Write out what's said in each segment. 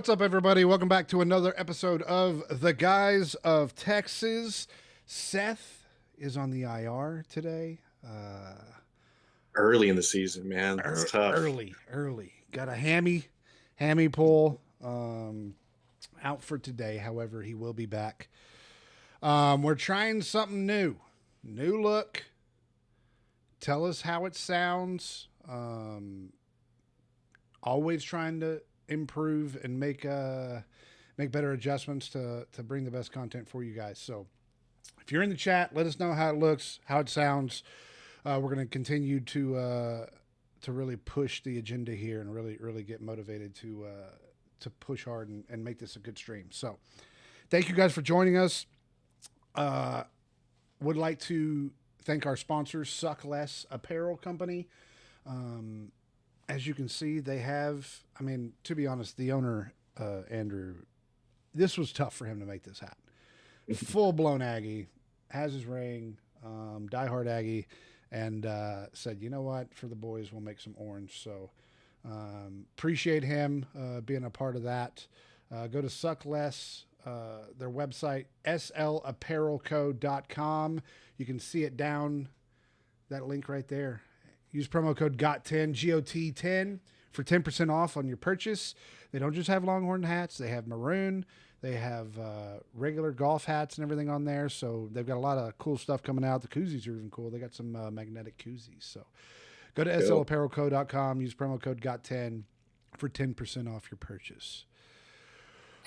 What's up, everybody? Welcome back to another episode of The Guys of Texas. Seth is on the IR today. Early in the season, man. It's tough. Early. Got a hammy pull out for today. However, he will be back. We're trying something new look. Tell us how it sounds. Always trying to improve and make better adjustments to bring the best content for you guys. So if you're in the chat, let us know how it looks, how it sounds. We're going to continue to really push the agenda here and really get motivated to push hard and make this a good stream. So thank you guys for joining us. Would like to thank our sponsors, Suck Less Apparel Company. As you can see, they have, to be honest, the owner, Andrew, this was tough for him to make this hat. Full-blown Aggie, has his ring, diehard Aggie, and said, you know what, for the boys, we'll make some orange. So appreciate him being a part of that. Go to Suck Less, their website, slapparelco.com. You can see it down, that link right there. Use promo code GOT10, GOT10, for 10% off on your purchase. They don't just have Longhorn hats. They have maroon. They have regular golf hats and everything on there. So they've got a lot of cool stuff coming out. The koozies are even cool. They got some magnetic koozies. So go to slapparelco.com. Use promo code GOT10 for 10% off your purchase.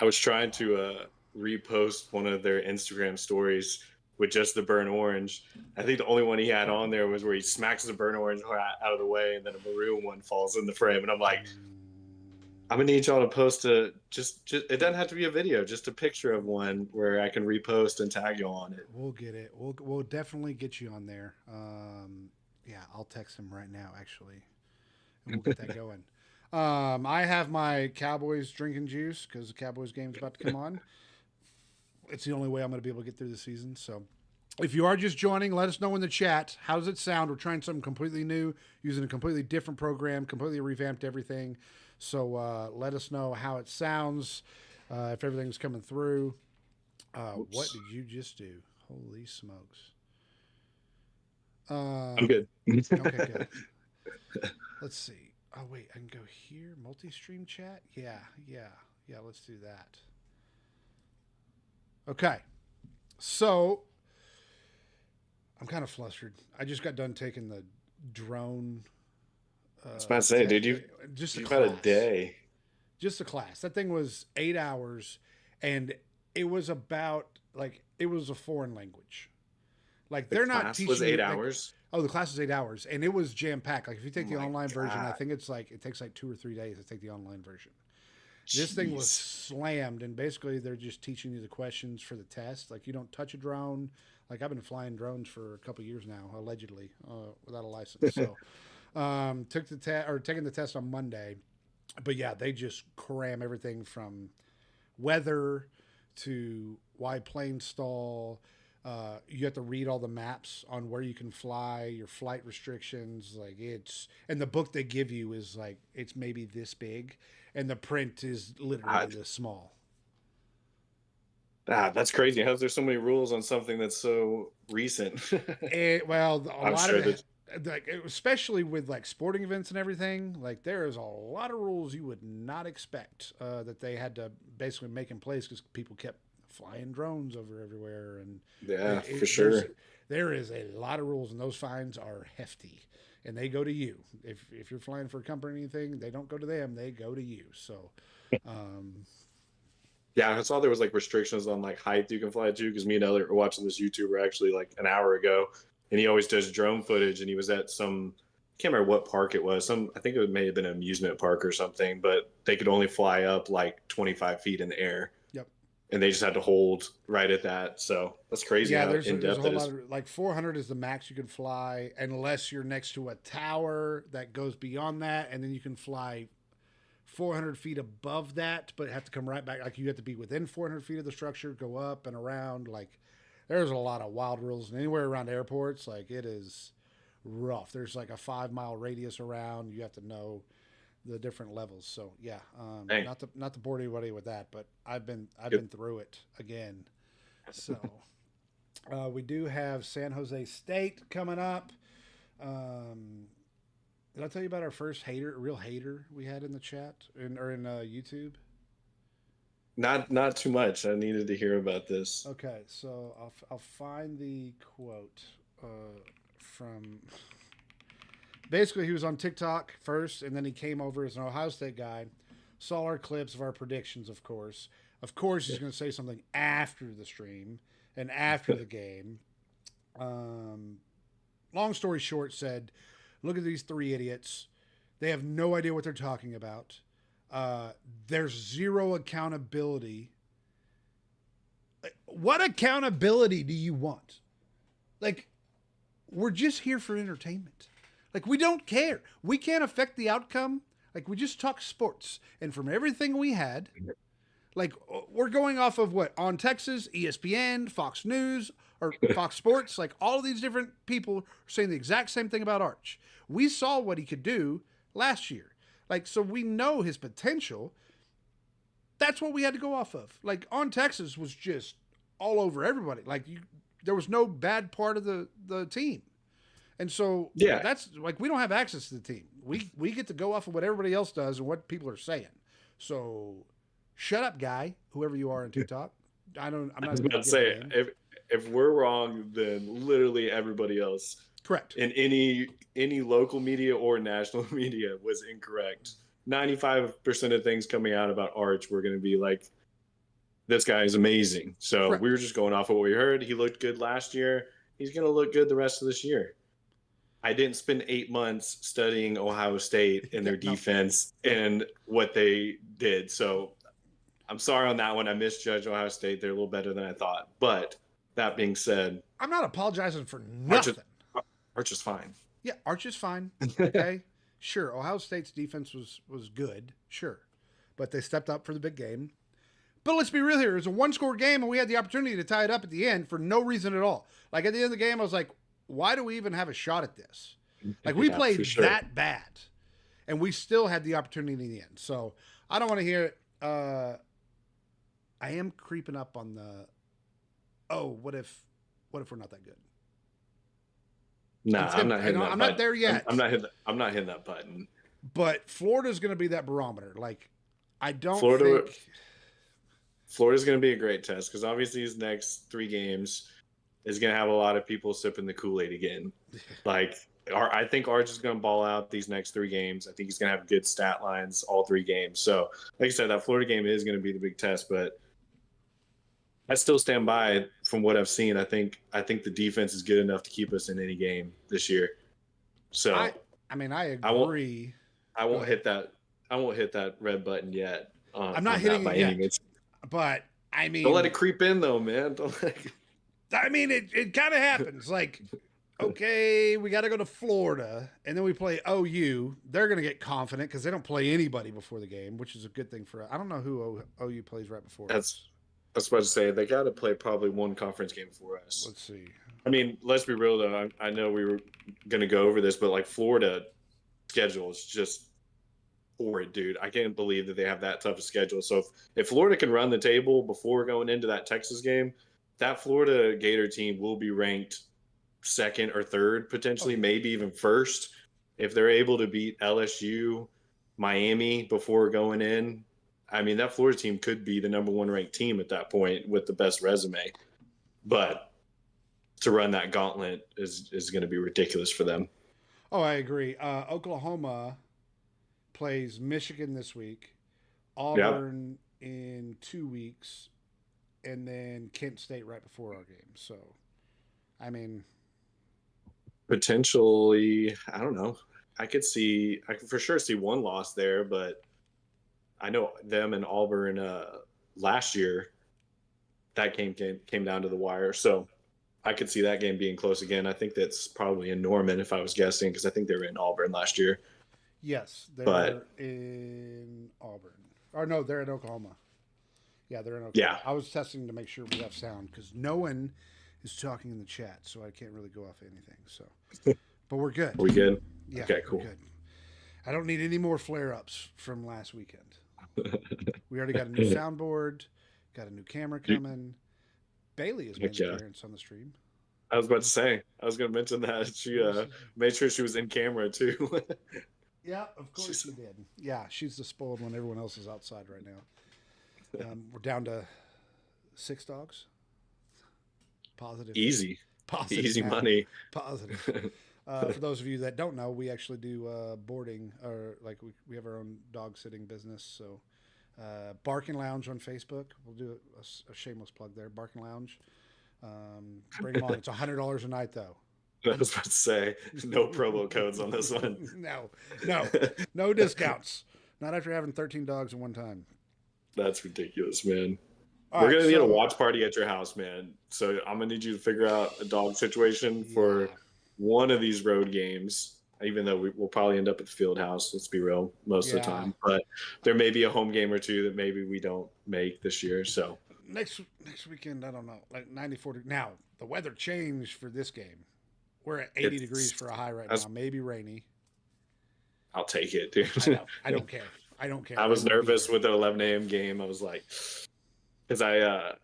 I was trying to repost one of their Instagram stories with just the burnt orange. I think the only one he had on there was where he smacks the burnt orange out of the way and then a maroon one falls in the frame. And I'm like, I'm gonna need y'all to post just it doesn't have to be a video, just a picture of one where I can repost and tag you on it. We'll get it. We'll definitely get you on there. Yeah, I'll text him right now, actually. And we'll get that going. I have my Cowboys drinking juice because the Cowboys game's about to come on. It's the only way I'm going to be able to get through the season. So if you are just joining, let us know in the chat. How does it sound? We're trying something completely new, using a completely different program, completely revamped everything. So let us know how it sounds, if everything's coming through. What did you just do? Holy smokes. I'm good. Okay, good. Let's see. Oh, wait, I can go here. Multi-stream chat? Yeah, let's do that. Okay, so I'm kind of flustered. I just got done taking the drone. I was about to say, dude, you've had a day. Just a class. That thing was 8 hours, and it was about it was a foreign language. Like they're not teaching. Was 8 hours. Oh, the class is 8 hours, and it was jam packed. Like if you take the online version, I think it takes 2 or 3 days to take the online version. This thing was slammed, and basically they're just teaching you the questions for the test. Like you don't touch a drone. Like I've been flying drones for a couple of years now, allegedly, without a license. So taking the test on Monday, but yeah, they just cram everything from weather to why planes stall. You have to read all the maps on where you can fly, your flight restrictions. And the book they give you is it's maybe this big, and the print is literally this small. That's crazy. How is there so many rules on something that's so recent? Especially with sporting events and everything, there is a lot of rules you would not expect that they had to basically make in place because people kept flying drones over everywhere. And for sure, there is a lot of rules, and those fines are hefty, and they go to you. If you're flying for a company or anything, they don't go to them, they go to you. So yeah, I saw there was restrictions on height you can fly to, because me and Elliot were watching this YouTuber actually an hour ago, and he always does drone footage, and he was at some, I can't remember what park it was. I think it may have been an amusement park or something, but they could only fly up 25 feet in the air. Yep. And they just had to hold right at that. So that's crazy. Yeah, there's a whole lot of 400 is the max you can fly, unless you're next to a tower that goes beyond that, and then you can fly 400 feet above that, but have to come right back. You have to be within 400 feet of the structure, go up and around. There's a lot of wild rules, and anywhere around airports, it is rough. There's a 5 mile radius around. You have to know the different levels. So yeah, Dang. not to bore anybody with that, but I've been through it again. So we do have San Jose State coming up. Did I tell you about our first real hater we had in the chat or in YouTube? Not too much. I needed to hear about this. Okay, so I'll find the quote from. Basically, he was on TikTok first, and then he came over as an Ohio State guy. Saw our clips of our predictions, of course. Of course, he's going to say something after the stream and after the game. Long story short, said, "Look at these three idiots. They have no idea what they're talking about. There's zero accountability. What accountability do you want? Like, we're just here for entertainment. Like, we don't care. We can't affect the outcome. Like, we just talk sports. And from everything we had, like, we're going off of what? On Texas, ESPN, Fox News, or Fox Sports. Like, all of these different people are saying the exact same thing about Arch. We saw what he could do last year. Like, so we know his potential. That's what we had to go off of. Like, On Texas was just all over everybody. Like, there was no bad part of the team. And so that's like, we don't have access to the team. We get to go off of what everybody else does and what people are saying. So shut up, guy, whoever you are in TikTok. I'm not about to say, if we're wrong, then literally everybody else, correct, in any local media or national media, was incorrect. 95% of things coming out about Arch were going to be like, this guy is amazing. So we were just going off of what we heard. He looked good last year. He's going to look good the rest of this year. I didn't spend 8 months studying Ohio State and their defense and what they did. So I'm sorry on that one. I misjudged Ohio State. They're a little better than I thought. But that being said, I'm not apologizing for nothing. Arch is fine. Yeah, Arch is fine. Okay. Sure. Ohio State's defense was good. Sure. But they stepped up for the big game. But let's be real here. It was a one-score game, and we had the opportunity to tie it up at the end for no reason at all. Like, at the end of the game, I was like, why do we even have a shot at this? Like, we played that bad, and we still had the opportunity in the end. So I don't want to hear it. I am creeping up on the, what if we're not that good? No, I'm not hitting that I'm not there yet. I'm not hitting that button. But Florida's going to be that barometer. Like, I don't think Florida's going to be a great test, because obviously these next 3 games is going to have a lot of people sipping the Kool-Aid again. Like, I think Arch is going to ball out these next 3 games. I think he's going to have good stat lines all 3 games. So, like I said, that Florida game is going to be the big test, but I still stand by from what I've seen. I think the defense is good enough to keep us in any game this year. So I agree. I won't hit that red button yet. I'm not hitting it yet. But I mean, don't let it creep in though, man. I mean, it kind of happens. Like, okay, we got to go to Florida, and then we play OU. They're going to get confident because they don't play anybody before the game, which is a good thing for us. I don't know who OU plays right before us. I was about to say, they got to play probably one conference game for us. Let's see. I mean, let's be real, though. I know we were going to go over this, but, like, Florida schedule is just horrid, dude. I can't believe that they have that tough a schedule. So if Florida can run the table before going into that Texas game, that Florida Gator team will be ranked 2nd or 3rd, potentially, maybe even 1st. If they're able to beat LSU, Miami before going in, I mean, that Florida team could be the number 1 ranked team at that point with the best resume. But to run that gauntlet is going to be ridiculous for them. Oh, I agree. Oklahoma plays Michigan this week, Auburn in 2 weeks, and then Kent State right before our game. So, I mean, potentially, I don't know. I could for sure see one loss there, but I know them and Auburn last year, that game came down to the wire. So I could see that game being close again. I think that's probably in Norman, if I was guessing, because I think they were in Auburn last year. Yes, they're in Auburn. Or no, they're in Oklahoma. Yeah, they're in Oklahoma. Yeah. I was testing to make sure we have sound because no one is talking in the chat, so I can't really go off anything. So, but we're good. We good? Yeah. Okay, cool. Good. I don't need any more flare-ups from last weekend. We already got a new soundboard, got a new camera coming. Bailey has made an appearance on the stream. I was about to say, I was going to mention that she made sure she was in camera too. Yeah, of course she did. Yeah, she's the spoiled one. Everyone else is outside right now. We're down to 6 dogs. Positive. Easy. Positive. Easy money. Positive. For those of you that don't know, we actually do boarding, or like we have our own dog sitting business. So, Barking Lounge on Facebook. We'll do a shameless plug there. Barking Lounge. Bring them on. It's $100 a night though. I was about to say, no promo codes on this one. No discounts. Not after having 13 dogs at one time. That's ridiculous, man. We're going to need a watch party at your house, man. So I'm going to need you to figure out a dog situation for one of these road games, even though we'll probably end up at the field house, let's be real, most of the time. But there may be a home game or two that maybe we don't make this year. So next weekend, I don't know, like 94 degrees. Now, the weather changed for this game. We're at 80 degrees for a high right now, maybe rainy. I'll take it, dude. I don't care. I was nervous with the 11 a.m. game. I was like, because I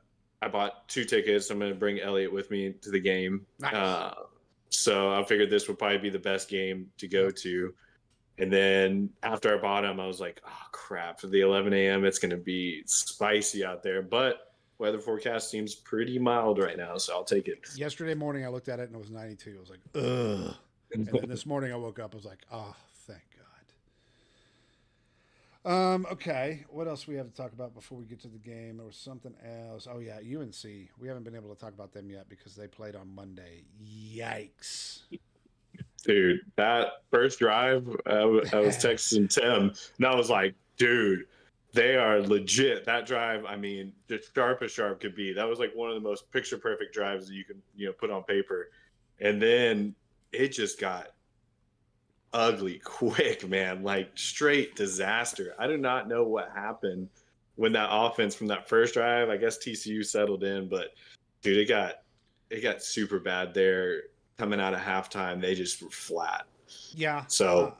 bought 2 tickets. I'm going to bring Elliot with me to the game. Nice. So I figured this would probably be the best game to go to. And then after I bought them, I was like, oh, crap. For the 11 a.m., it's going to be spicy out there. But weather forecast seems pretty mild right now, so I'll take it. Yesterday morning, I looked at it, and it was 92. I was like, ugh. And then this morning, I woke up. I was like, oh, thank God. Okay. What else we have to talk about before we get to the game? There was something else. Oh, yeah, UNC. We haven't been able to talk about them yet because they played on Monday. Yikes. Dude, that first drive, I was texting Tim, and I was like, dude, they are legit. That drive, I mean, just sharp as sharp could be. That was like one of the most picture-perfect drives that you can, put on paper. And then it just got ugly quick, man. Like straight disaster. I do not know what happened when that offense from that first drive. I guess TCU settled in, but dude, it got super bad there. Coming out of halftime, they just were flat. Yeah. So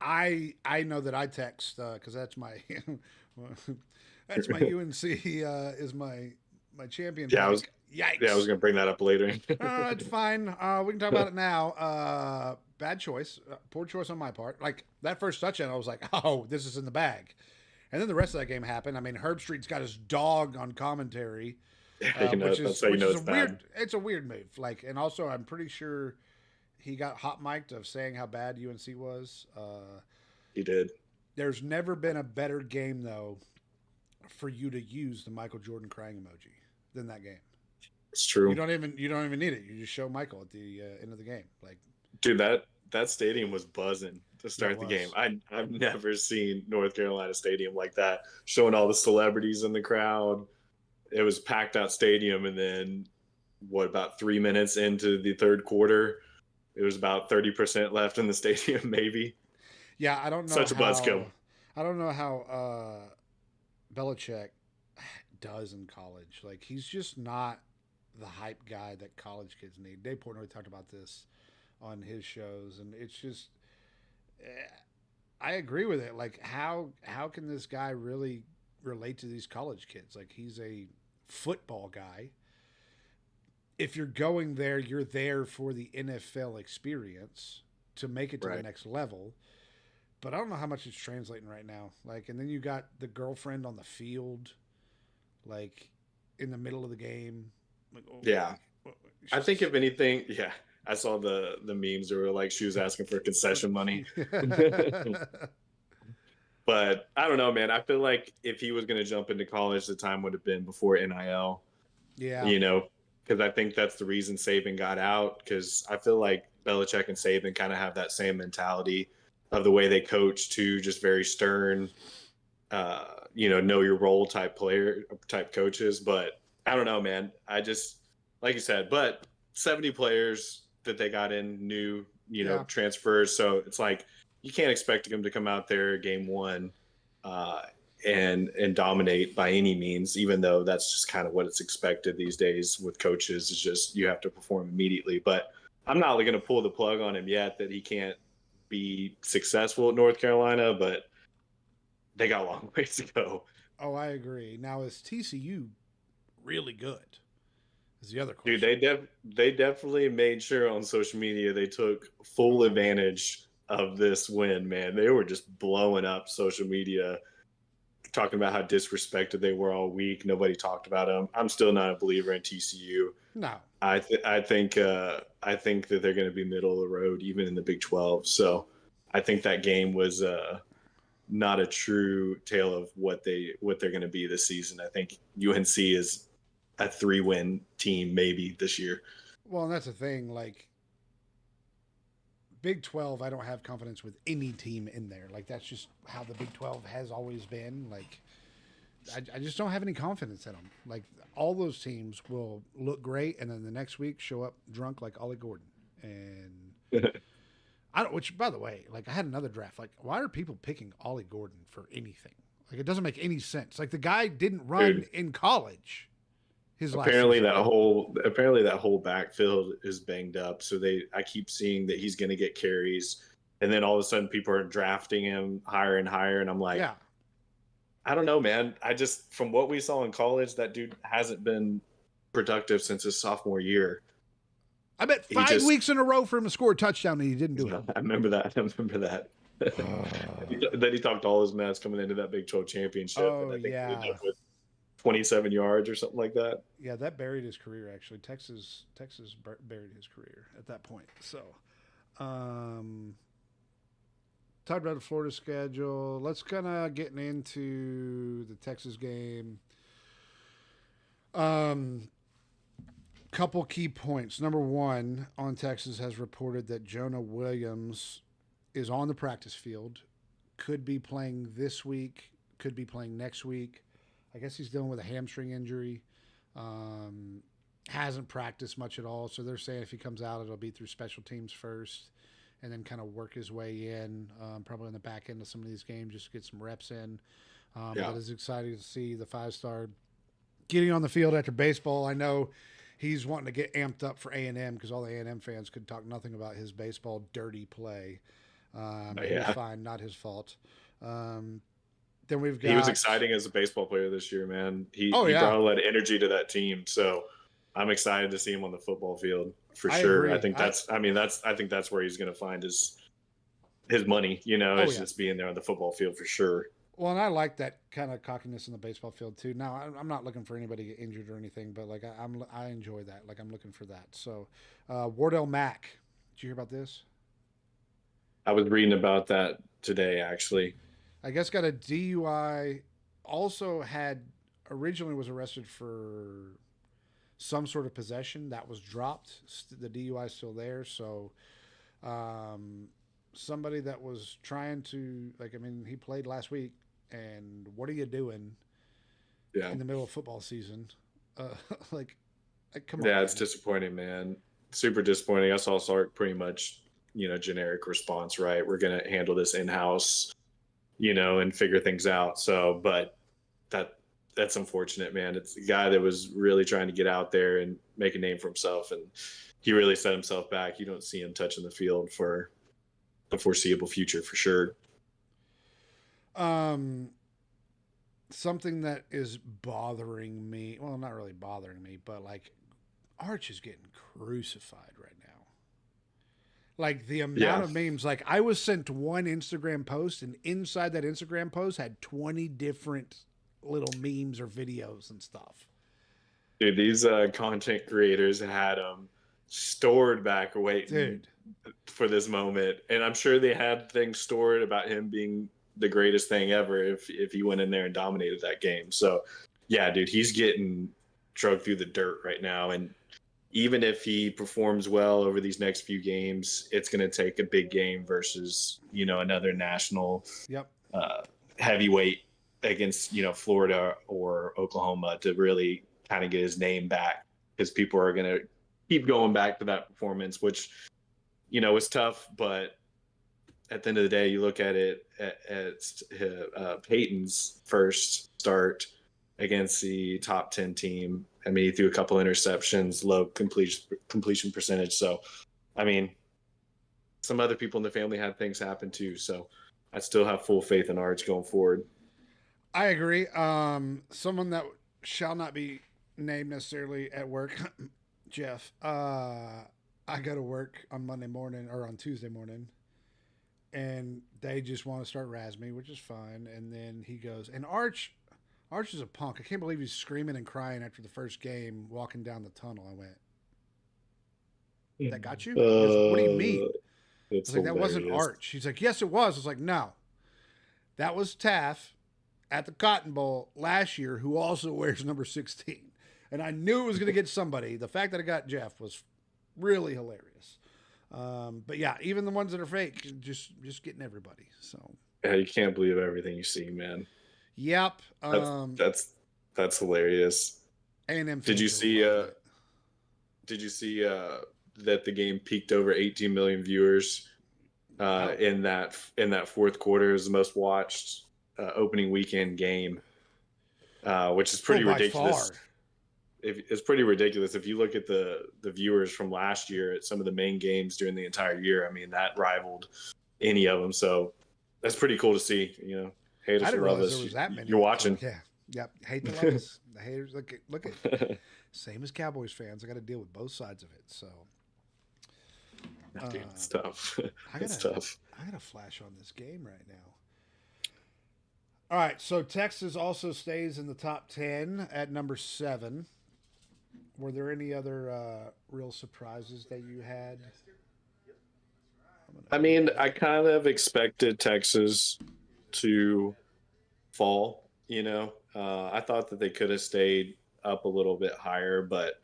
I know that I text because that's my that's my UNC is my champion. Yeah, yikes. I was gonna bring that up later. It's fine. We can talk about it now. Bad choice, poor choice on my part. Like that first touchdown, I was like, oh, this is in the bag. And then the rest of that game happened. I mean, Herbstreit's got his dog on commentary. Which is a weird move. Like, and also I'm pretty sure he got hot mic'd of saying how bad UNC was. He did. There's never been a better game though for you to use the Michael Jordan crying emoji than that game. It's true. You don't even need it. You just show Michael at the end of the game. Like, dude, that stadium was buzzing to start the game. I've never seen North Carolina Stadium like that, showing all the celebrities in the crowd. It was packed out stadium, and then about 3 minutes into the third quarter, it was about 30% left in the stadium, maybe. Yeah, I don't know. Such a buzzkill. I don't know how Belichick does in college. Like, he's just not the hype guy that college kids need. Dave Portnoy talked about this on his shows, and it's just I agree with it. Like, how can this guy really relate to these college kids? Like, he's a football guy. If you're going there, you're there for the NFL experience to make it to the next level. But I don't know how much it's translating right now. Like, and then you got the girlfriend on the field, like in the middle of the game. Like, yeah. I think if anything, I saw the memes that were like she was asking for concession money. But I don't know, man. I feel like if he was going to jump into college, the time would have been before NIL. Yeah. Because I think that's the reason Saban got out. Because I feel like Belichick and Saban kind of have that same mentality of the way they coach, too, just very stern, know your role type coaches. But I don't know, man. I just, like you said, but 70 players that they got in new, transfers. So it's like, you can't expect them to come out there game one and dominate by any means, even though that's just kind of what it's expected these days with coaches. It's just you have to perform immediately. But I'm not going to pull the plug on him yet that he can't be successful at North Carolina, but they got a long ways to go. Oh, I agree. Now, is TCU really good? Is the other Dude, question. they definitely made sure on social media they took full advantage of this win, man. They were just blowing up social media, talking about how disrespected they were all week. Nobody talked about them. I'm still not a believer in TCU. No. I think that they're going to be middle of the road even in the Big 12. So I think that game was not a true tale of what they're going to be this season. I think UNC is a 3-win team maybe this year. Well, and that's the thing. Like, Big 12, I don't have confidence with any team in there. Like, that's just how the Big 12 has always been. Like, I just don't have any confidence in them. Like, all those teams will look great, and then the next week show up drunk like Ollie Gordon. And I don't, which, by the way, like, I had another draft. Like, why are people picking Ollie Gordon for anything? Like, it doesn't make any sense. Like, the guy didn't run in college. Apparently that whole backfield is banged up. So I keep seeing that he's going to get carries, and then all of a sudden people are drafting him higher and higher, and I'm like, yeah. I don't know, man. From what we saw in college, that dude hasn't been productive since his sophomore year. I bet 5 weeks in a row for him to score a touchdown, and he didn't do it. I remember that. Then he talked all his mess coming into that Big 12 championship, and I think he ended up with 27 yards or something like that. Yeah, that buried his career. Actually, Texas buried his career at that point. So, talked about the Florida schedule. Let's kind of get into the Texas game. Couple key points. Number one, On Texas has reported that Jonah Williams is on the practice field. Could be playing this week. Could be playing next week. I guess he's dealing with a hamstring injury. Hasn't practiced much at all. So they're saying if he comes out, it'll be through special teams first and then kind of work his way in, probably on the back end of some of these games, just to get some reps in. But it's exciting to see the 5-star getting on the field after baseball. I know he's wanting to get amped up for A&M because all the A&M fans could talk nothing about his baseball dirty play. He was fine, not his fault. Then we've got. He was exciting as a baseball player this year, man. He brought a lot of energy to that team. So I'm excited to see him on the football field for sure. Agree. I think that's where he's going to find his money. It's just being there on the football field for sure. Well, and I like that kind of cockiness in the baseball field too. Now, I'm not looking for anybody to get injured or anything, but like I enjoy that. Like I'm looking for that. So, Wardell Mack, did you hear about this? I was reading about that today, actually. I guess got a DUI. Also originally was arrested for some sort of possession that was dropped. The DUI is still there. So, somebody that was trying to he played last week, and what are you doing? Yeah. In the middle of football season, come on. Yeah, it's disappointing, man. Super disappointing. I saw Sark pretty much, generic response, right? We're gonna handle this in-house, and figure things out. So, but that's unfortunate, man. It's a guy that was really trying to get out there and make a name for himself, and he really set himself back. You don't see him touching the field for the foreseeable future, for sure. Something that is bothering me, well, not really bothering me, but like Arch is getting crucified right now. Like the amount of memes, like I was sent one Instagram post, and inside that Instagram post had 20 different little memes or videos and stuff. Dude, these content creators had them stored back waiting for this moment. And I'm sure they had things stored about him being the greatest thing ever if he went in there and dominated that game. So, yeah, dude, he's getting drugged through the dirt right now. And even if he performs well over these next few games, it's going to take a big game versus, another national heavyweight against, Florida or Oklahoma to really kind of get his name back, because people are going to keep going back to that performance, which, was tough. But at the end of the day, you look at it at Peyton's first start against the top 10 team. I mean, he threw a couple interceptions, low completion percentage. So, I mean, some other people in the family had things happen too. So I still have full faith in Arch going forward. I agree. Someone that shall not be named necessarily at work, Jeff. I go to work on Monday morning or on Tuesday morning, and they just want to start razz me, which is fine. And then he goes, and Arch is a punk. I can't believe he's screaming and crying after the first game, walking down the tunnel. I went, that got you? He goes, what do you mean? I was like, that wasn't Arch. He's like, yes, it was. I was like, no, that was Taff at the Cotton Bowl last year, who also wears number 16. And I knew it was going to get somebody. The fact that it got Jeff was really hilarious. But yeah, even the ones that are fake, just getting everybody. So yeah, you can't believe everything you see, man. Yep. That's hilarious. A&M. Did you see? Did you see that the game peaked over 18 million viewers in that fourth quarter? It was the most watched opening weekend game, which is pretty ridiculous. It's pretty ridiculous if you look at the viewers from last year at some of the main games during the entire year. I mean, that rivaled any of them. So that's pretty cool to see. You know, hate us or love us, there was that many. You're watching. Yeah, yep. Hate to love us. The haters look at same as Cowboys fans. I got to deal with both sides of it. So dude, it's tough. It's tough. I got to flash on this game right now. All right, so Texas also stays in the top 10 at number 7. Were there any other real surprises that you had? I mean, I kind of expected Texas to fall, you know. I thought that they could have stayed up a little bit higher, but,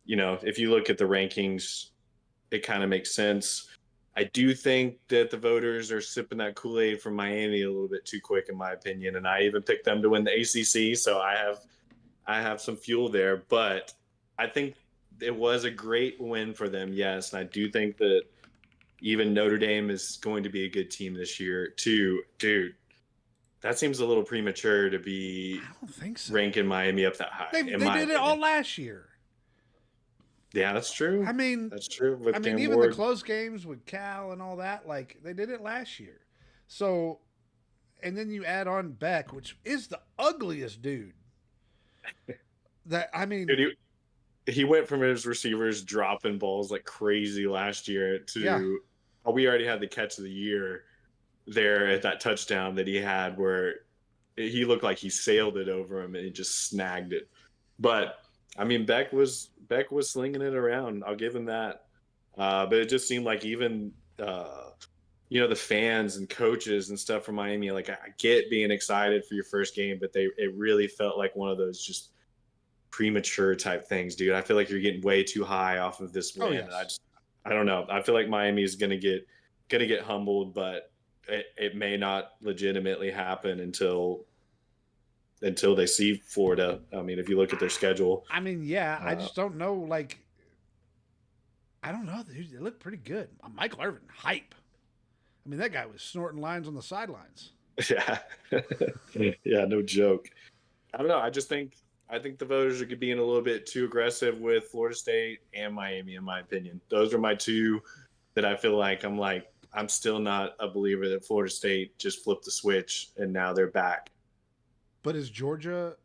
you know, if you look at the rankings, it kind of makes sense. I do think that the voters are sipping that Kool-Aid from Miami a little bit too quick, in my opinion, and I even picked them to win the ACC, so I have some fuel there, but I think it was a great win for them, yes, and I do think that even Notre Dame is going to be a good team this year too. Dude, that seems a little premature to be I don't think so. ranking Miami up that high. They did it all last year. Yeah, that's true. I mean, that's true. Even Ward. The close games with Cal and all that, like they did it last year. So, and then you add on Beck, which is the ugliest dude. Dude, he went from his receivers dropping balls like crazy last year to we already had the catch of the year there at that touchdown that he had where he looked like he sailed it over him and he just snagged it. But I mean, Beck was slinging it around. I'll give him that. But it just seemed like even you know, the fans and coaches and stuff from Miami, like I get being excited for your first game, but it really felt like one of those just premature type things, dude. I feel like you're getting way too high off of this win. Oh, yes. I don't know. I feel like Miami is gonna get humbled, but it may not legitimately happen until they see Florida. I mean, if you look at their schedule. I mean, yeah, I just don't know. Like, I don't know. They look pretty good. Michael Irvin, hype. I mean, that guy was snorting lines on the sidelines. Yeah. Yeah, no joke. I don't know. I think the voters are being a little bit too aggressive with Florida State and Miami, in my opinion. Those are my two that I feel like I'm still not a believer that Florida State just flipped the switch and now they're back. But is Georgia,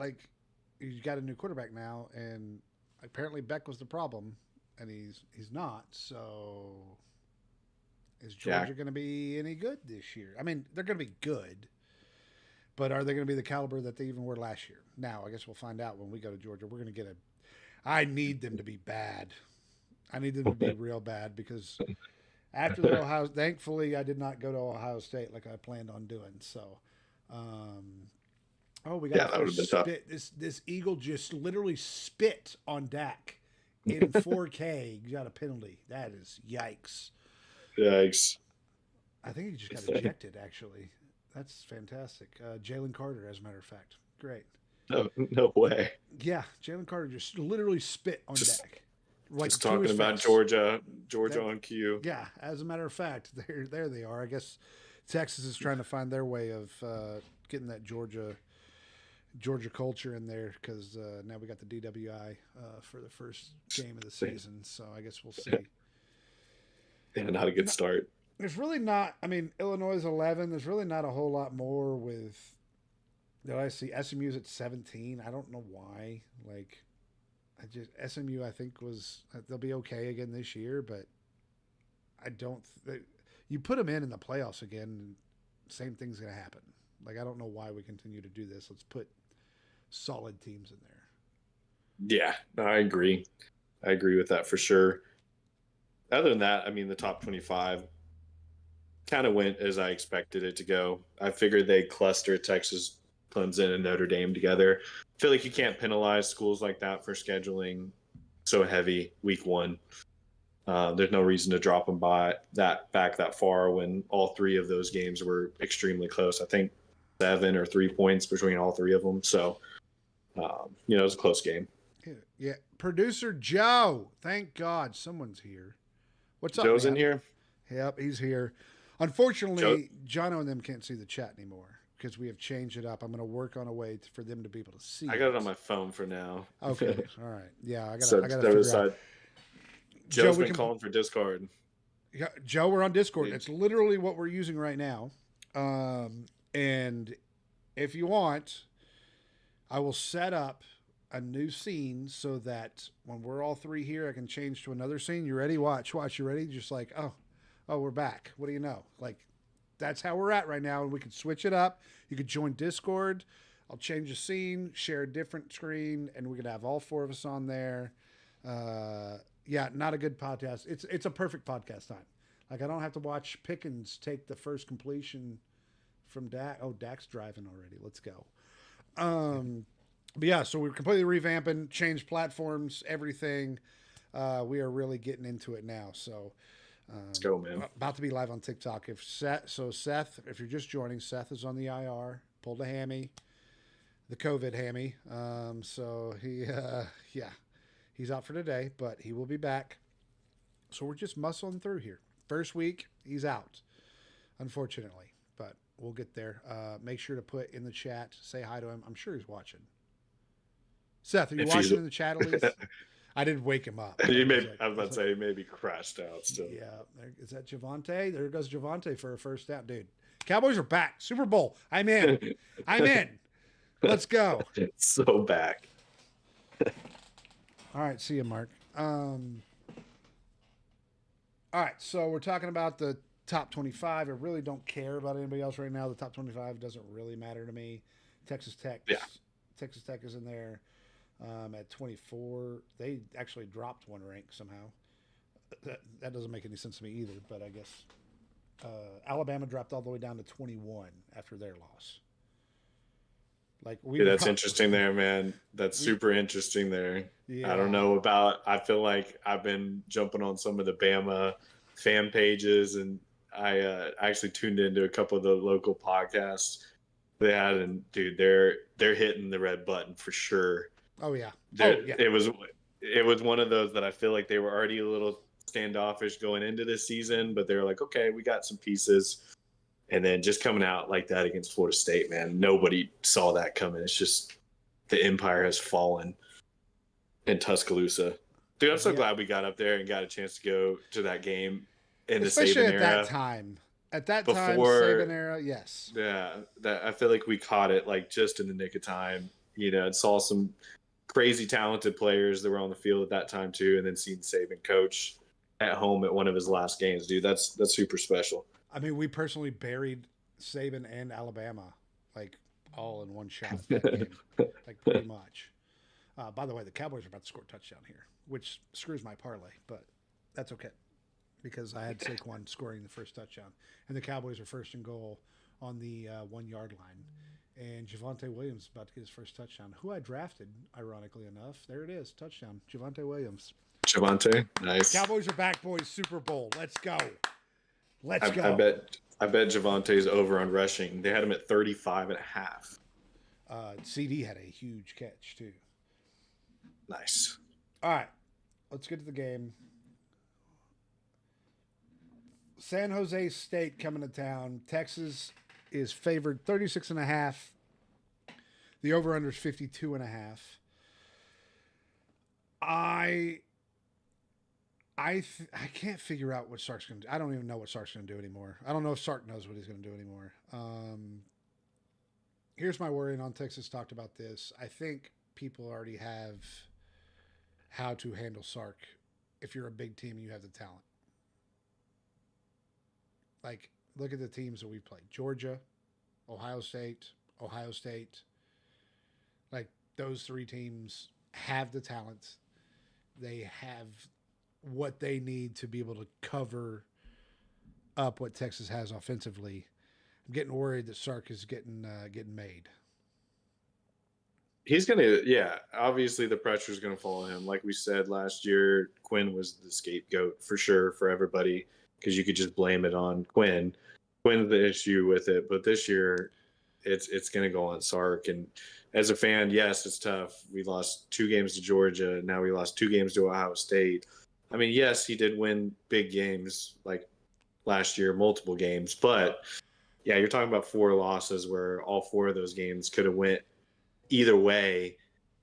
like, he's got a new quarterback now, and apparently Beck was the problem, and he's not. So is Georgia going to be any good this year? I mean, they're going to be good, but are they going to be the caliber that they even were last year? Now, I guess we'll find out when we go to Georgia. We're going to get I need them to be bad. I need them to be real bad because after the thankfully I did not go to Ohio State like I planned on doing. So, we got that would have been tough. This Eagle just literally spit on Dak in 4K. Got a penalty. That is yikes. Yikes. I think he just got ejected. Actually, that's fantastic. Jalen Carter, as a matter of fact, great. No way. Yeah, Jalen Carter just literally spit on Dak. Like just talking about Georgia on cue. Yeah, as a matter of fact, there they are. I guess Texas is trying to find their way of getting that Georgia culture in there because now we got the DWI for the first game of the season. So I guess we'll see. Yeah, not a good start. There's really not. I mean, Illinois is 11. There's really not a whole lot more with that I see. SMU's at 17. I don't know why. Like, I just SMU. I think was they'll be okay again this year, but I don't. You put them in the playoffs again, same thing's gonna happen. Like, I don't know why we continue to do this. Let's put solid teams in there. Yeah, no, I agree. I agree with that for sure. Other than that, I mean, the top 25 kind of went as I expected it to go. I figured they cluster Texas, Clemson, and Notre Dame together. I feel like you can't penalize schools like that for scheduling so heavy week one. There's no reason to drop them back that far when all three of those games were extremely close. I think 7 or 3 points between all three of them. So, it was a close game. Yeah. Producer Joe, thank God someone's here. What's up, Joe's man? in here? Yep, he's here. Unfortunately, Jono and them can't see the chat anymore because we have changed it up. I'm going to work on a way for them to be able to see. I got it on my phone for now. Okay, all right. Yeah, I got to figure out. Joe's been calling for Discord. Yeah, Joe, we're on Discord. It's literally what we're using right now. And if you want, I will set up a new scene so that when we're all three here, I can change to another scene. You ready? Watch. You ready? Just like, oh, we're back. What do you know? Like, that's how we're at right now. And we can switch it up. You could join Discord. I'll change the scene, share a different screen, and we could have all four of us on there. Yeah, not a good podcast. It's a perfect podcast time. Like, I don't have to watch Pickens take the first completion from Dak. Oh, Dak's driving already. Let's go. But yeah, so we're completely revamping, changed platforms, everything. We are really getting into it now. So let's go, man. About to be live on TikTok. Seth, if you're just joining, Seth is on the IR, pulled a hammy, the COVID hammy. So he's out for today, but he will be back. So we're just muscling through here. First week, he's out, unfortunately, but we'll get there. Make sure to put in the chat, say hi to him. I'm sure he's watching. Seth, are you watching in the chat at least? I didn't wake him up. I was about to say he maybe crashed out still. Yeah. Is that Javonte? There goes Javonte for a first down. Dude, Cowboys are back. Super Bowl. I'm in. Let's go. It's so back. All right. See you, Mark. All right. So we're talking about the top 25. I really don't care about anybody else right now. The top 25 doesn't really matter to me. Texas Tech is in there. At 24, they actually dropped one rank somehow. That doesn't make any sense to me either, but I guess Alabama dropped all the way down to 21 after their loss. Like that's interesting there, man. That's super interesting there. Yeah. I don't know I feel like I've been jumping on some of the Bama fan pages, and I actually tuned into a couple of the local podcasts they had, and dude, they're hitting the red button for sure. Oh yeah. It was one of those that I feel like they were already a little standoffish going into this season, but they were like, okay, we got some pieces. And then just coming out like that against Florida State, man, nobody saw that coming. It's just the empire has fallen in Tuscaloosa. Dude, I'm so glad we got up there and got a chance to go to that game in especially the Saban era. At that time, Saban era, yes. Yeah, I feel like we caught it like just in the nick of time. And saw some crazy talented players that were on the field at that time too, and then seeing Saban coach at home at one of his last games, dude, that's super special. I mean, we personally buried Saban and Alabama like all in one shot that game, like pretty much. By the way, the Cowboys are about to score a touchdown here, which screws my parlay, but that's okay because I had Saquon scoring the first touchdown, and the Cowboys are first and goal on the 1 yard line. And Javonte Williams is about to get his first touchdown, who I drafted, ironically enough. There it is, touchdown, Javonte Williams. Javonte, nice. Cowboys are back, boys. Super Bowl. Let's go. Let's go. I bet Javonte's over on rushing. They had him at 35.5. CD had a huge catch too. Nice. All right, let's get to the game. San Jose State coming to town. Texas is favored 36.5. The over-under is 52.5. I I can't figure out what Sark's going to do. I don't even know what Sark's going to do anymore. I don't know if Sark knows what he's going to do anymore. Here's my worry, and on Texas talked about this. I think people already have how to handle Sark if you're a big team and you have the talent. Like, look at the teams that we've played. Georgia, Ohio State. Like, those three teams have the talent. They have what they need to be able to cover up what Texas has offensively. I'm getting worried that Sark is getting made. He's gonna, yeah. Obviously, the pressure is gonna fall on him. Like we said last year, Quinn was the scapegoat for sure for everybody because you could just blame it on Quinn. Quinn's the issue with it, but this year, it's gonna go on Sark. And as a fan, yes, it's tough. We lost 2 games to Georgia. Now we lost 2 games to Ohio State. I mean, yes, he did win big games like last year, multiple games, but yeah, you're talking about 4 losses where all 4 of those games could have went either way,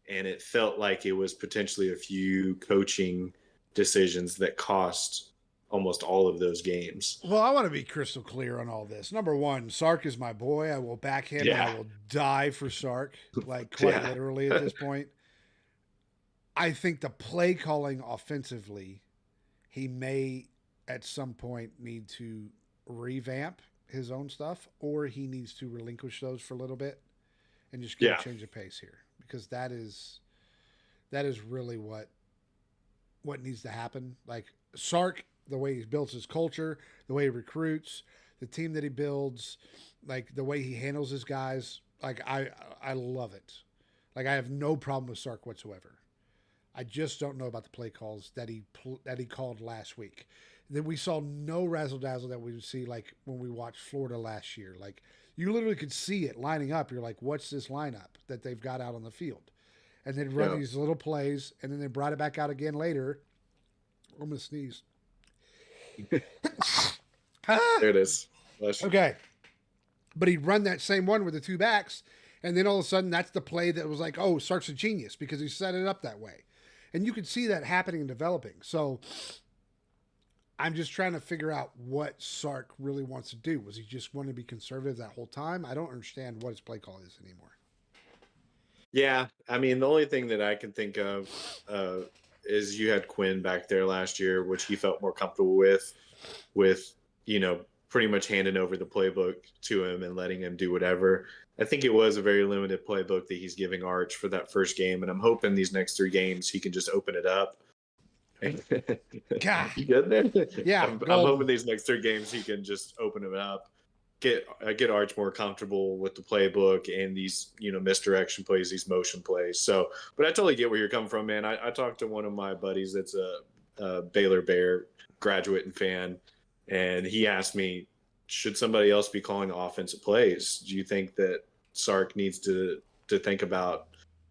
and it felt like it was potentially a few coaching decisions that cost almost all of those games. Well, I want to be crystal clear on all this. Number one, Sark is my boy. I will back him and I will die for Sark, like quite literally at this point. I think the play calling offensively, he may at some point need to revamp his own stuff, or he needs to relinquish those for a little bit and just kind of change the pace here, because that is really what needs to happen. Like Sark, the way he builds his culture, the way he recruits, the team that he builds, like the way he handles his guys, like I love it. Like I have no problem with Sark whatsoever. I just don't know about the play calls that he called last week. Then we saw no razzle dazzle that we would see like when we watched Florida last year. Like you literally could see it lining up. You're like, what's this lineup that they've got out on the field? And they'd run these little plays, and then they brought it back out again later. I'm gonna sneeze. There it is. Okay, but he'd run that same one with the 2 backs, and then all of a sudden that's the play that was like, oh, Sark's a genius because he set it up that way. And you could see that happening and developing. So I'm just trying to figure out what Sark really wants to do. Was he just want to be conservative that whole time? I don't understand what his play call is anymore. Yeah, I mean, the only thing that I can think of is you had Quinn back there last year, which he felt more comfortable with, pretty much handing over the playbook to him and letting him do whatever. I think it was a very limited playbook that he's giving Arch for that first game, and I'm hoping these next 3 games he can just open it up. God. You good there? Yeah. I'm hoping these next 3 games he can just open it up, get Arch more comfortable with the playbook and these, misdirection plays, these motion plays. So, but I totally get where you're coming from, man. I talked to one of my buddies that's a Baylor Bear graduate and fan, and he asked me, should somebody else be calling the offensive plays? Do you think that Sark needs to think about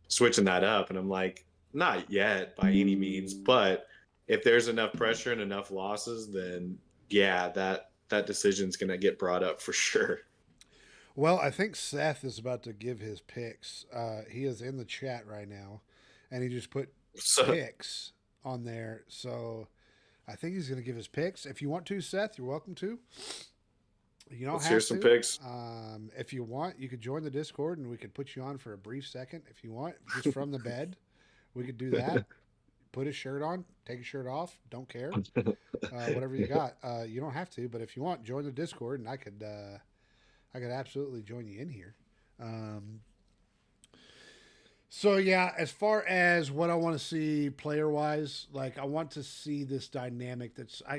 switching that up? And I'm like, not yet by any means, but if there's enough pressure and enough losses, then yeah, that decision's going to get brought up for sure. Well, I think Seth is about to give his picks. He is in the chat right now, and he just put picks on there. So I think he's going to give his picks. If you want to, Seth, you're welcome to. You don't Let's have hear to. Some picks. If you want, you could join the Discord, and we could put you on for a brief second. If you want, just from the bed, we could do that. Put a shirt on, take a shirt off. Don't care. Whatever you got. You don't have to, but if you want, join the Discord, and I could absolutely join you in here. So yeah, as far as what I want to see player wise, like I want to see this dynamic.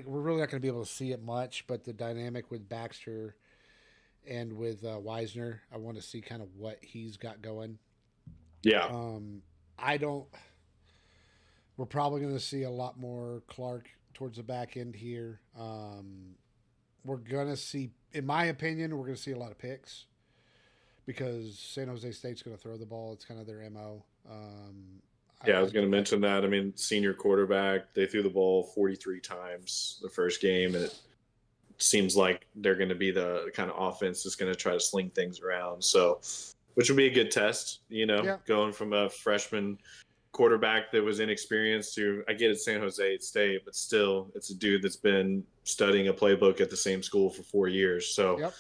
We're really not going to be able to see it much, but the dynamic with Baxter and with Wisner, I want to see kind of what he's got going. Yeah. We're probably going to see a lot more Clark towards the back end here. We're going to see, in my opinion, we're going to see a lot of picks because San Jose State's going to throw the ball. It's kind of their MO. I was going to mention that. I mean, senior quarterback, they threw the ball 43 times the first game, and it seems like they're going to be the kind of offense that's going to try to sling things around. So, which would be a good test, going from a freshman quarterback that was inexperienced to, I get it, San Jose State, but still, it's a dude that's been studying a playbook at the same school for 4 years. So,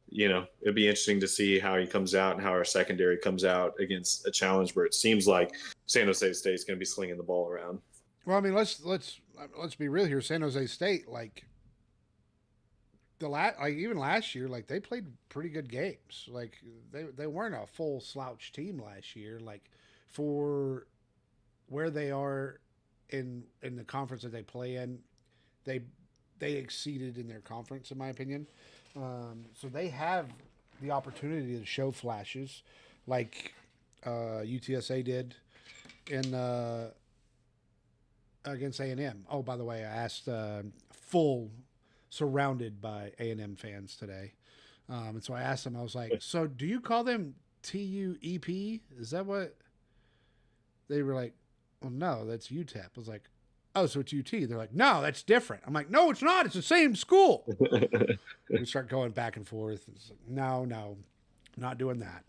Yep. it'd be interesting to see how he comes out and how our secondary comes out against a challenge where it seems like San Jose State is going to be slinging the ball around. Well, I mean, let's be real here. San Jose State, like even last year, like they played pretty good games. Like they weren't a full slouch team last year. Like for where they are in the conference that they play in, they exceeded in their conference, in my opinion. So they have the opportunity to show flashes, like UTSA did in against A&M. Oh, by the way, I asked surrounded by A&M fans today, and so I asked them. I was like, "So, do you call them TUEP? Is that what?" They were like, "Well, no, that's UTEP." I was like, "Oh, so it's UT?" They're like, "No, that's different." I'm like, "No, it's not. It's the same school." We start going back and forth. It's like, no, not doing that.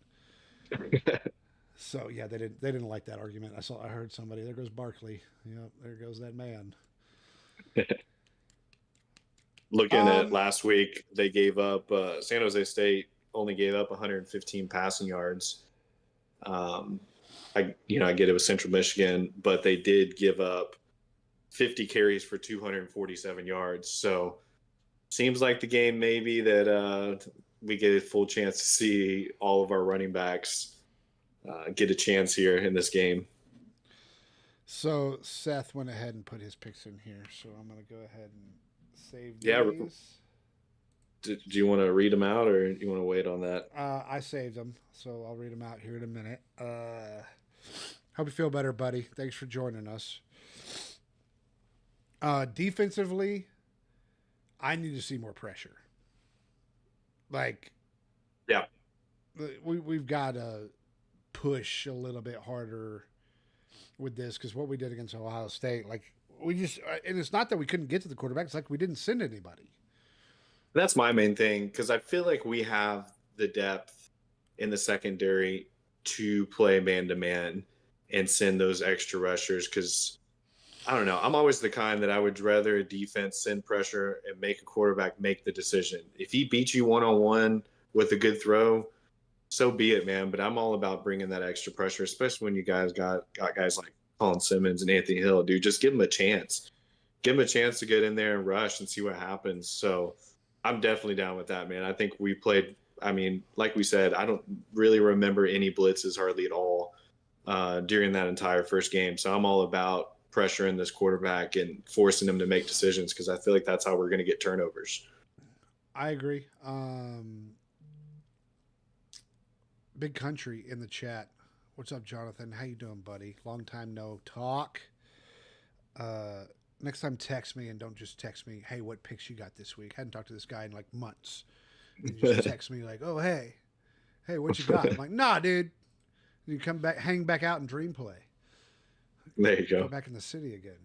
So yeah, they didn't like that argument. I heard somebody. There goes Barkley. Yep, there goes that man. Looking at last week, they gave up. San Jose State only gave up 115 passing yards. I get it was Central Michigan, but they did give up 50 carries for 247 yards. So seems like the game maybe that we get a full chance to see all of our running backs get a chance here in this game. So Seth went ahead and put his picks in here. So I'm going to go ahead and save these. Yeah. Do you want to read them out or you want to wait on that? I saved them, so I'll read them out here in a minute. Hope you feel better, buddy. Thanks for joining us. Defensively, I need to see more pressure. Like, yeah, we've got to push a little bit harder with this because what we did against Ohio State, like and it's not that we couldn't get to the quarterback. It's like we didn't send anybody. That's my main thing because I feel like we have the depth in the secondary to play man-to-man and send those extra rushers because I don't know. I'm always the kind that I would rather a defense send pressure and make a quarterback make the decision. If he beats you one-on-one with a good throw, so be it, man. But I'm all about bringing that extra pressure, especially when you guys got guys like Colin Simmons and Anthony Hill. Dude, just give them a chance. Give them a chance to get in there and rush and see what happens. So I'm definitely down with that, man. I think we played – I mean, like we said, I don't really remember any blitzes hardly at all during that entire first game. So I'm all about pressuring this quarterback and forcing him to make decisions because I feel like that's how we're going to get turnovers. I agree. Big Country in the chat. What's up, Jonathan? How you doing, buddy? Long time no talk. Next time text me and don't just text me, hey, what picks you got this week? I hadn't talked to this guy in like months. You just text me like, oh, hey, what you got? I'm like, nah, dude. You come back, hang back out and dream play. There you go. Go back in the city again.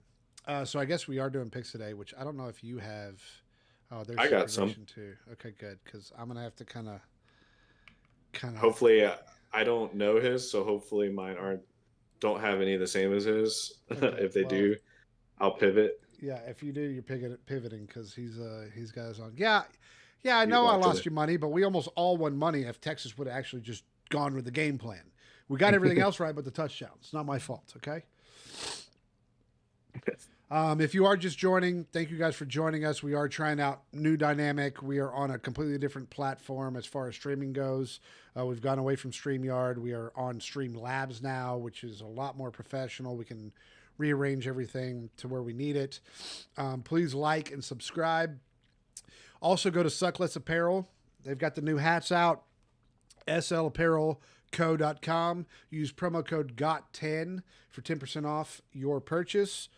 So I guess we are doing picks today, which I don't know if you have. Oh, there's I got some too. Okay, good, because I'm gonna have to kind of. Hopefully, I don't know his, so hopefully mine don't have any of the same as his. Okay, if they do, I'll pivot. Yeah, if you do, you're pivoting because he's got us on. Yeah, I know I lost you money, but we almost all won money if Texas would have actually just gone with the game plan. We got everything else right, but the touchdown. It's not my fault, okay? If you are just joining, thank you guys for joining us. We are trying out new dynamic. We are on a completely different platform as far as streaming goes. We've gone away from StreamYard. We are on Streamlabs now, which is a lot more professional. We can rearrange everything to where we need it. Please like and subscribe. Also go to Suckless Apparel. They've got the new hats out. slapparelco.com. Use promo code GOT10 for 10% off your purchase.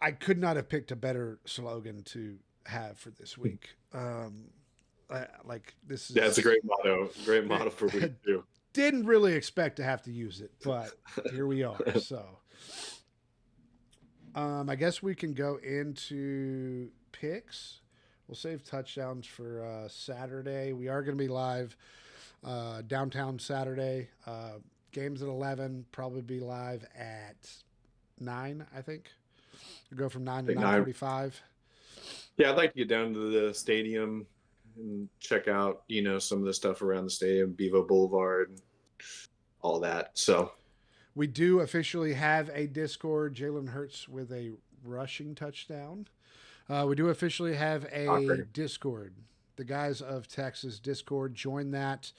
I could not have picked a better slogan to have for this week. This is it's a great motto. Great motto for week 2. Didn't really expect to have to use it, but here we are. So, I guess we can go into picks. We'll save touchdowns for Saturday. We are going to be live downtown Saturday. games at 11. Probably be live at 9. I think. We'll go from 9 to 9:45. Yeah, I'd like to get down to the stadium and check out, some of the stuff around the stadium, Bevo Boulevard, and all that. So we do officially have a Discord. Jalen Hurts with a rushing touchdown. We do officially have a Discord. The Guys of Texas Discord. Join that.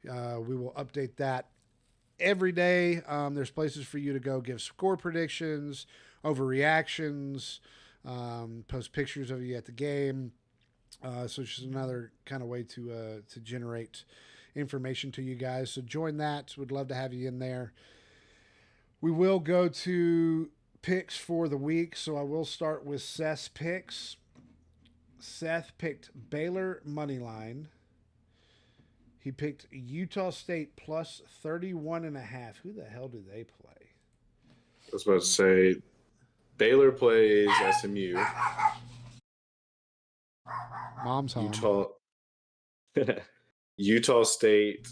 We will update that every day. There's places for you to go give score predictions, overreactions, post pictures of you at the game. So it's just another kind of way to generate information to you guys. So join that. Would love to have you in there. We will go to picks for the week. So I will start with Seth's picks. Seth picked Baylor money line. He picked Utah State plus 31.5. Who the hell do they play? I was about to say Baylor plays SMU. Mom's home. Utah State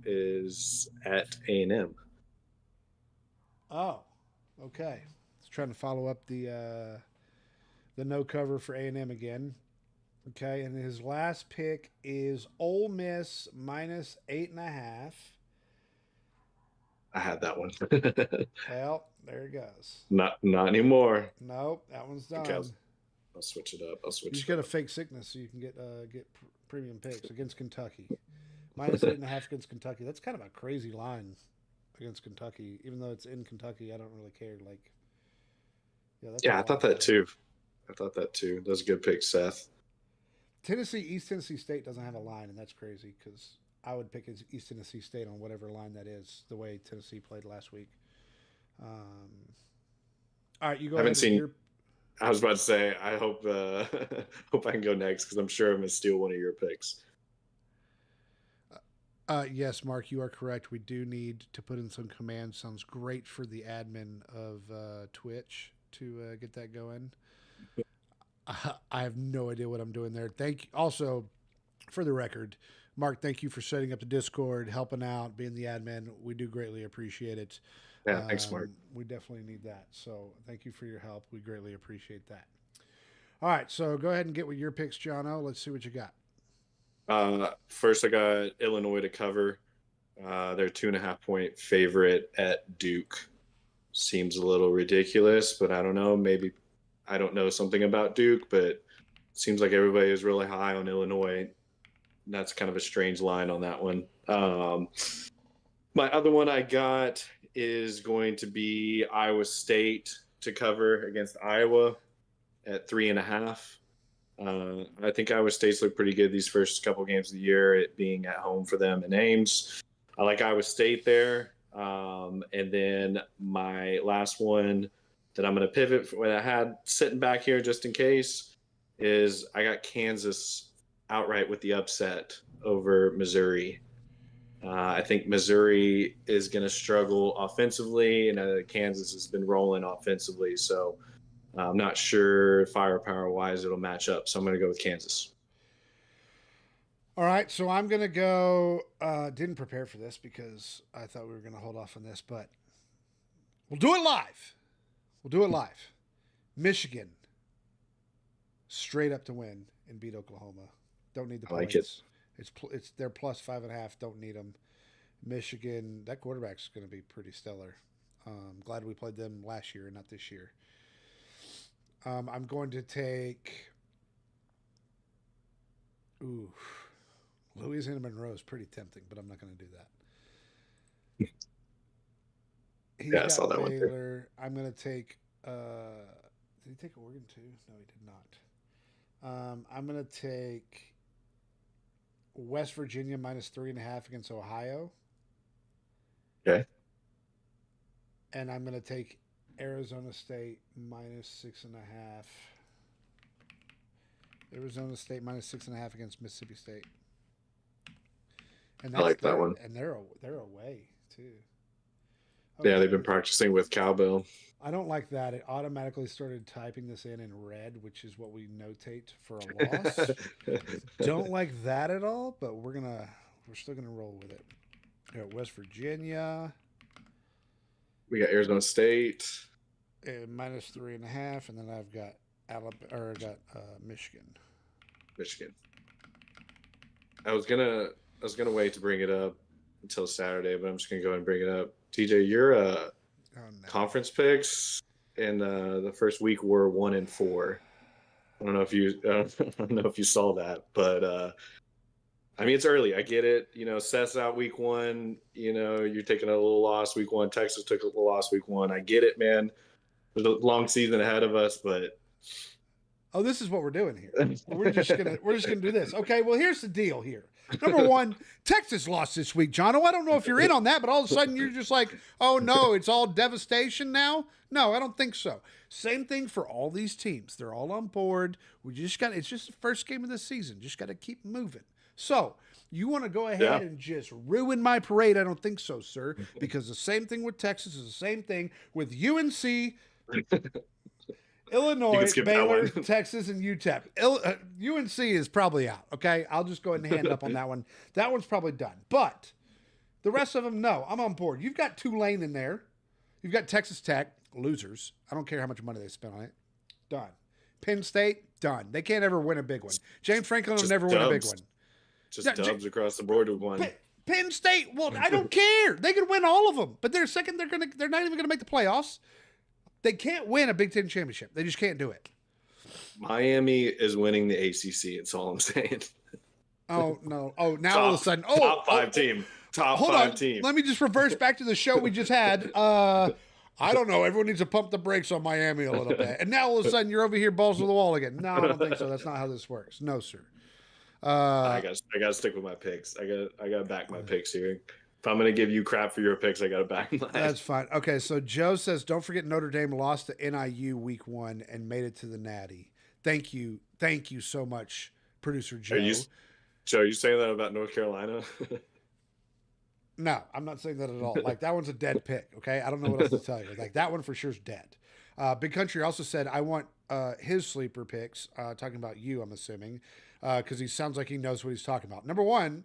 is at A&M. Oh, okay. Just trying to follow up the no cover for A&M again. Okay, and his last pick is Ole Miss minus 8.5. I had that one. Well, there it goes. Not anymore. Nope, that one's done. Okay, I'll switch it up. You just got a fake sickness so you can get premium picks against Kentucky. Minus 8.5 against Kentucky. That's kind of a crazy line against Kentucky. Even though it's in Kentucky, I don't really care. I thought that too. That was a good pick, Seth. East Tennessee State doesn't have a line, and that's crazy because I would pick East Tennessee State on whatever line that is, the way Tennessee played last week. All right, you go ahead. I was about to say, I hope I can go next because I'm sure I'm going to steal one of your picks. Yes, Mark, you are correct. We do need to put in some commands. Sounds great for the admin of Twitch to get that going. I have no idea what I'm doing there. Thank you. Also, for the record, Mark, thank you for setting up the Discord, helping out, being the admin. We do greatly appreciate it. Yeah, thanks, Mark. We definitely need that. So thank you for your help. We greatly appreciate that. All right, so go ahead and get with your picks, Jono. Let's see what you got. First, I got Illinois to cover. They're 2.5-point favorite at Duke. Seems a little ridiculous, but I don't know. Maybe I don't know something about Duke, but it seems like everybody is really high on Illinois. That's kind of a strange line on that one. My other one I got is going to be Iowa State to cover against Iowa at 3.5. I think Iowa State's looked pretty good these first couple games of the year, it being at home for them in Ames. I like Iowa State there. And then my last one that I'm going to pivot for what I had sitting back here just in case is I got Kansas outright with the upset over Missouri. I think Missouri is going to struggle offensively, and Kansas has been rolling offensively. So I'm not sure firepower-wise it'll match up. So I'm going to go with Kansas. All right, so I'm going to go didn't prepare for this because I thought we were going to hold off on this, but we'll do it live. Michigan, straight up to win and beat Oklahoma. Don't need the points. Like it. It's they're plus 5.5. Don't need them. Michigan, that quarterback's going to be pretty stellar. Glad we played them last year and not this year. I'm going to take. Louisiana Monroe is pretty tempting, but I'm not going to do that. I saw that one too. I'm going to take. Did he take Oregon too? No, he did not. I'm going to take West Virginia minus 3.5 against Ohio. Okay. And I'm going to take Arizona State minus 6.5. Arizona State minus 6.5 against Mississippi State. And I like that one. And they're away too. Okay. Yeah, they've been practicing with cowbell. I don't like that. It automatically started typing this in red, which is what we notate for a loss. Don't like that at all, but we're still gonna roll with it. Got West Virginia. We got Arizona State. And -3.5, and then I've got Michigan. Michigan. I was gonna wait to bring it up until Saturday, but I'm just gonna go ahead and bring it up. TJ, your conference picks in the first week were 1-4. I don't know if you saw that, but I mean, it's early. I get it. Seth's out week 1. You're taking a little loss week 1. Texas took a little loss week 1. I get it, man. There's a long season ahead of us, but this is what we're doing here. We're just gonna do this. Okay. Well, here's the deal. Here, number one, Texas lost this week, Jono. I don't know if you're in on that, but all of a sudden you're just like, oh no, it's all devastation now. No, I don't think so. Same thing for all these teams. They're all on board. It's just the first game of the season. Just got to keep moving. So you want to go ahead and just ruin my parade? I don't think so, sir. Because the same thing with Texas is the same thing with UNC. Illinois, Baylor, Texas, and UTEP. UNC is probably out, okay? I'll just go ahead and hand up on that one. That one's probably done. But the rest of them, no, I'm on board. You've got Tulane in there. You've got Texas Tech, losers. I don't care how much money they spent on it. Done. Penn State, done. They can't ever win a big one. James Franklin will never win a big one. Just dubs across the board with one. Penn State, well, I don't care. They could win all of them. But they're second, they're not even going to make the playoffs. They can't win a Big Ten championship. They just can't do it. Miami is winning the ACC. That's all I'm saying. Oh, no. Oh, now all of a sudden. Top five team. Top five team. Let me just reverse back to the show we just had. I don't know. Everyone needs to pump the brakes on Miami a little bit. And now all of a sudden you're over here balls to the wall again. No, I don't think so. That's not how this works. No, sir. I gotta stick with my picks. I gotta back my picks here. If I'm going to give you crap for your picks, I got to back mine. That's fine. Okay, so Joe says, don't forget Notre Dame lost to NIU week 1 and made it to the Natty. Thank you. Thank you so much, Producer Joe. Are you saying that about North Carolina? No, I'm not saying that at all. Like, that one's a dead pick, okay? I don't know what else to tell you. Like, that one for sure is dead. Big Country also said, I want his sleeper picks, talking about you, I'm assuming, because he sounds like he knows what he's talking about. Number 1,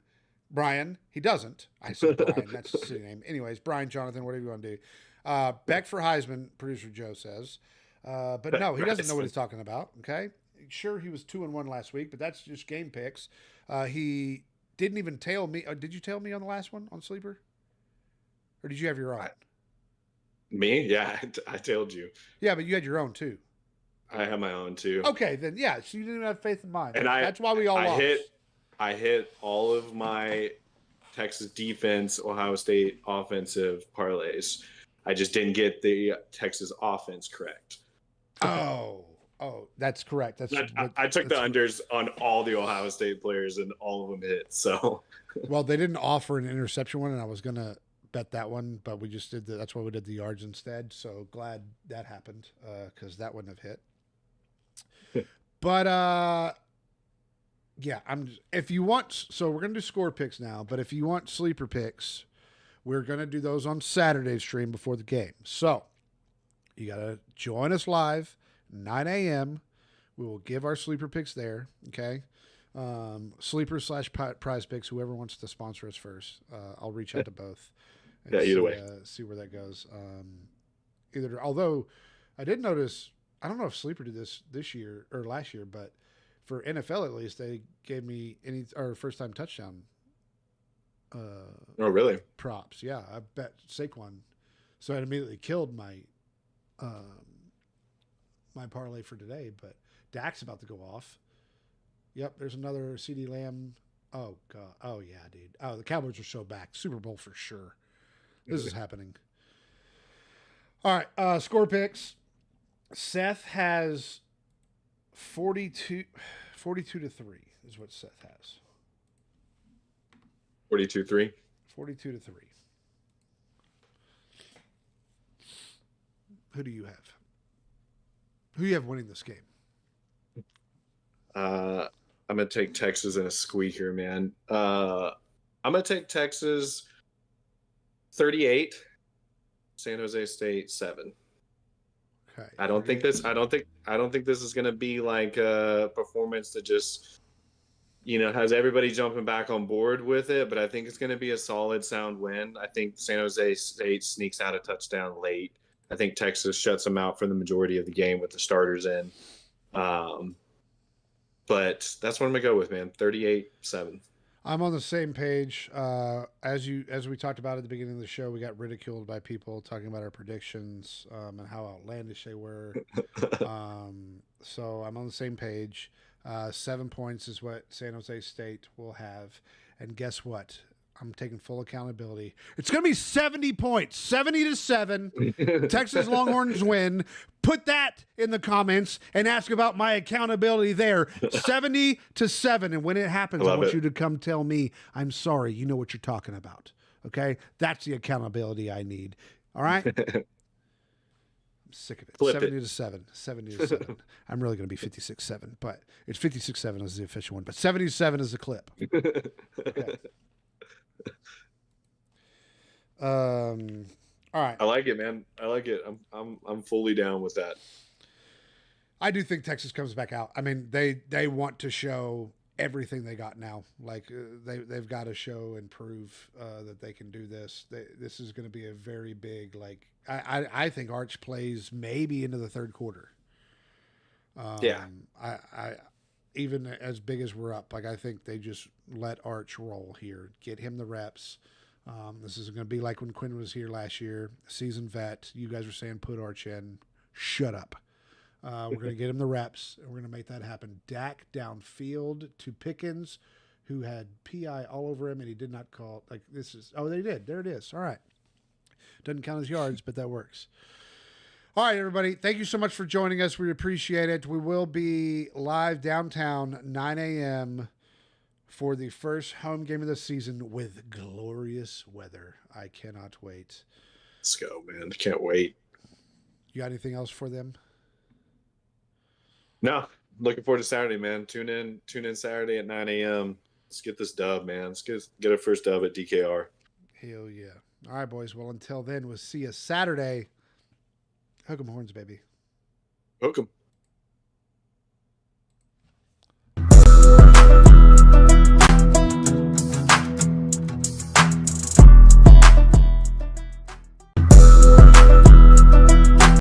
Brian, he doesn't. I said Brian, that's his city name. Anyways, Brian, Jonathan, whatever you want to do. Beck for Heisman, Producer Joe says. But no, he doesn't know what he's talking about, okay? Sure, he was 2-1 last week, but that's just game picks. He didn't even tail me. Did you tail me on the last one on Sleeper? Or did you have your own? Me? Yeah, I tailed you. Yeah, but you had your own too. I have my own too. Okay, then yeah, so you didn't even have faith in mine. And that's why we all lost. I hit all of my Texas defense, Ohio State offensive parlays. I just didn't get the Texas offense correct. Oh, that's correct. I took the unders on all the Ohio State players, and all of them hit. So, well, they didn't offer an interception one, and I was gonna bet that one, but we just did that's why we did the yards instead. So glad that happened because that wouldn't have hit. But yeah, if you want, so we're gonna do score picks now. But if you want sleeper picks, we're gonna do those on Saturday's stream before the game. So you gotta join us live, 9 a.m. We will give our sleeper picks there. Okay, sleeper/prize picks. Whoever wants to sponsor us first, I'll reach out to both. Yeah, either way, see where that goes. Although I did notice, I don't know if Sleeper did this year or last year, but for NFL at least, they gave me first time touchdown. Oh, really? Props. Yeah, I bet Saquon. So it immediately killed my my parlay for today. But Dak's about to go off. Yep, there's another CD Lamb. Oh god. Oh yeah, dude. Oh, the Cowboys are so back. Super Bowl for sure. This is happening. All right, score picks. Seth has 42 to 3 is what Seth has. 42-3. 42 to 3. Who do you have? Who do you have winning this game? I'm gonna take Texas in a squeaker, man. I'm gonna take Texas 38, San Jose State 7. Okay. I don't think this is gonna be like a performance that just has everybody jumping back on board with it, but I think it's going to be a solid, sound win. I think San Jose State sneaks out a touchdown late. I think Texas shuts them out for the majority of the game with the starters in. But that's what I'm going to go with, man. 38-7. I'm on the same page. As we talked about at the beginning of the show, we got ridiculed by people talking about our predictions and how outlandish they were. So I'm on the same page. 7 points is what San Jose State will have. And guess what? I'm taking full accountability. It's going to be 70 points, 70-7. Texas Longhorns win. Put that in the comments and ask about my accountability there. 70-7. And when it happens, I want you to come tell me, I'm sorry. You know what you're talking about. Okay? That's the accountability I need. All right? I'm sick of it. 70-7. 70-7. I'm really going to be 56-7, but it's 56-7 is the official one, but 77 is the clip. Okay. All right. I like it, man. I like it. I'm fully down with that. I do think Texas comes back out. I mean, they want to show everything they got now. Like they've got to show and prove that they can do this. This is going to be a very big, like, I think Arch plays maybe into the third quarter. Yeah. I even as big as we're up, like I think they just let Arch roll here, get him the reps. This is going to be like when Quinn was here last year, seasoned vet. You guys were saying put Arch in. Shut up. We're going to get him the reps, and we're going to make that happen. Dak downfield to Pickens, who had PI all over him, and he did not call. Like this is they did. There it is. All right. Doesn't count as yards, but that works. All right, everybody. Thank you so much for joining us. We appreciate it. We will be live downtown 9 a.m. for the first home game of the season with glorious weather. I cannot wait. Let's go, man. Can't wait. You got anything else for them? No. Looking forward to Saturday, man. Tune in Saturday at 9 a.m. Let's get this dub, man. Let's get our first dub at DKR. Hell yeah. All right, boys. Well, until then, we'll see you Saturday. Hook 'em horns, baby. Hook 'em.